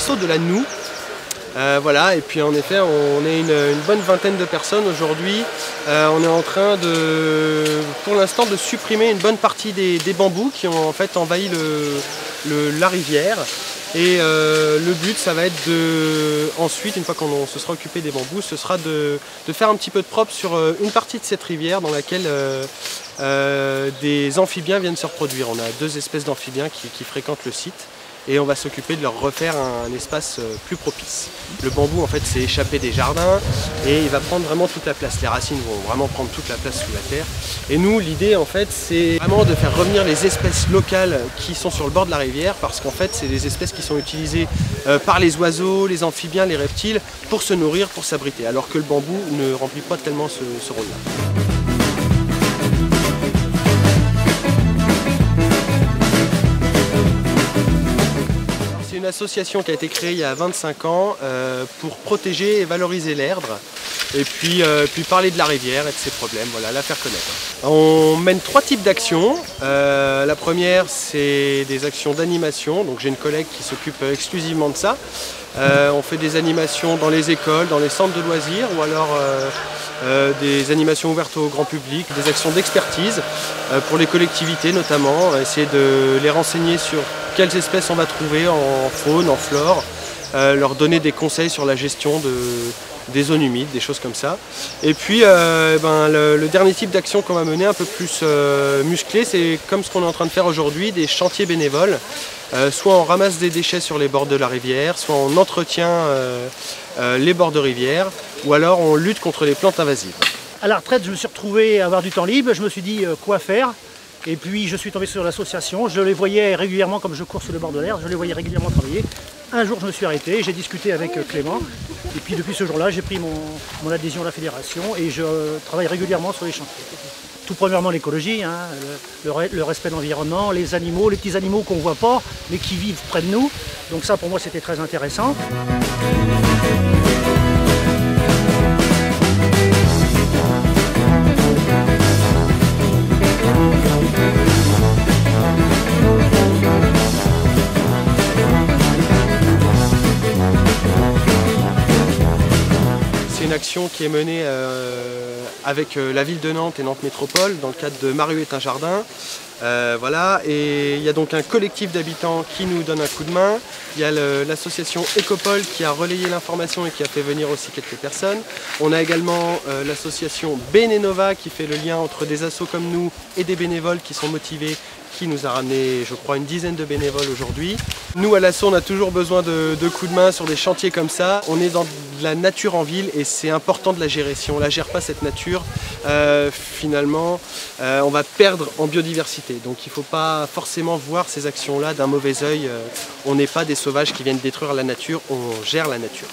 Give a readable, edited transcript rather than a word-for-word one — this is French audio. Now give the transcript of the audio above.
l'assaut de la Noue. Voilà, et puis en effet on est une bonne vingtaine de personnes aujourd'hui. On est en train pour l'instant de supprimer une bonne partie des bambous qui ont en fait envahi la rivière. Et le but ça va être ensuite, une fois qu'on se sera occupé des bambous, ce sera de faire un petit peu de propre sur une partie de cette rivière dans laquelle des amphibiens viennent se reproduire. On a 2 espèces d'amphibiens qui fréquentent le site. Et on va s'occuper de leur refaire un espace plus propice. Le bambou en fait s'est échappé des jardins et il va prendre vraiment toute la place. Les racines vont vraiment prendre toute la place sous la terre. Et nous l'idée en fait c'est vraiment de faire revenir les espèces locales qui sont sur le bord de la rivière, parce qu'en fait c'est des espèces qui sont utilisées par les oiseaux, les amphibiens, les reptiles pour se nourrir, pour s'abriter, alors que le bambou ne remplit pas tellement ce rôle-là. C'est une association qui a été créée il y a 25 ans pour protéger et valoriser l'Erdre et puis parler de la rivière et de ses problèmes, voilà, la faire connaître. On mène 3 types d'actions. La première c'est des actions d'animation, donc j'ai une collègue qui s'occupe exclusivement de ça. On fait des animations dans les écoles, dans les centres de loisirs ou alors des animations ouvertes au grand public, des actions d'expertise pour les collectivités notamment, essayer de les renseigner sur quelles espèces on va trouver en faune, en flore, leur donner des conseils sur la gestion des zones humides, des choses comme ça. Et puis le dernier type d'action qu'on va mener, un peu plus musclé, c'est comme ce qu'on est en train de faire aujourd'hui, des chantiers bénévoles. Soit on ramasse des déchets sur les bords de la rivière, soit on entretient les bords de rivière, ou alors on lutte contre les plantes invasives. À la retraite, je me suis retrouvé à avoir du temps libre, je me suis dit quoi faire. Et puis je suis tombé sur l'association, je les voyais régulièrement, comme je cours sur le bord de l'Erdre, je les voyais régulièrement travailler. Un jour je me suis arrêté, j'ai discuté avec Clément, et puis depuis ce jour-là j'ai pris mon adhésion à la fédération et je travaille régulièrement sur les chantiers. Tout premièrement l'écologie, hein, le respect de l'environnement, les animaux, les petits animaux qu'on ne voit pas mais qui vivent près de nous. Donc ça pour moi c'était très intéressant. C'est une action qui est menée avec la ville de Nantes et Nantes Métropole dans le cadre de Marius est un jardin. Voilà, et il y a donc un collectif d'habitants qui nous donne un coup de main. Il y a l'association Ecopole qui a relayé l'information et qui a fait venir aussi quelques personnes. On a également l'association Benenova qui fait le lien entre des assos comme nous et des bénévoles qui sont motivés, qui nous a ramené, je crois, une dizaine de bénévoles aujourd'hui. Nous, à l'asso, on a toujours besoin de coups de main sur des chantiers comme ça. On est dans de la nature en ville et c'est important de la gérer. Si on ne la gère pas, cette nature, finalement, on va perdre en biodiversité. Donc il ne faut pas forcément voir ces actions-là d'un mauvais œil. On n'est pas des sauvages qui viennent détruire la nature, on gère la nature.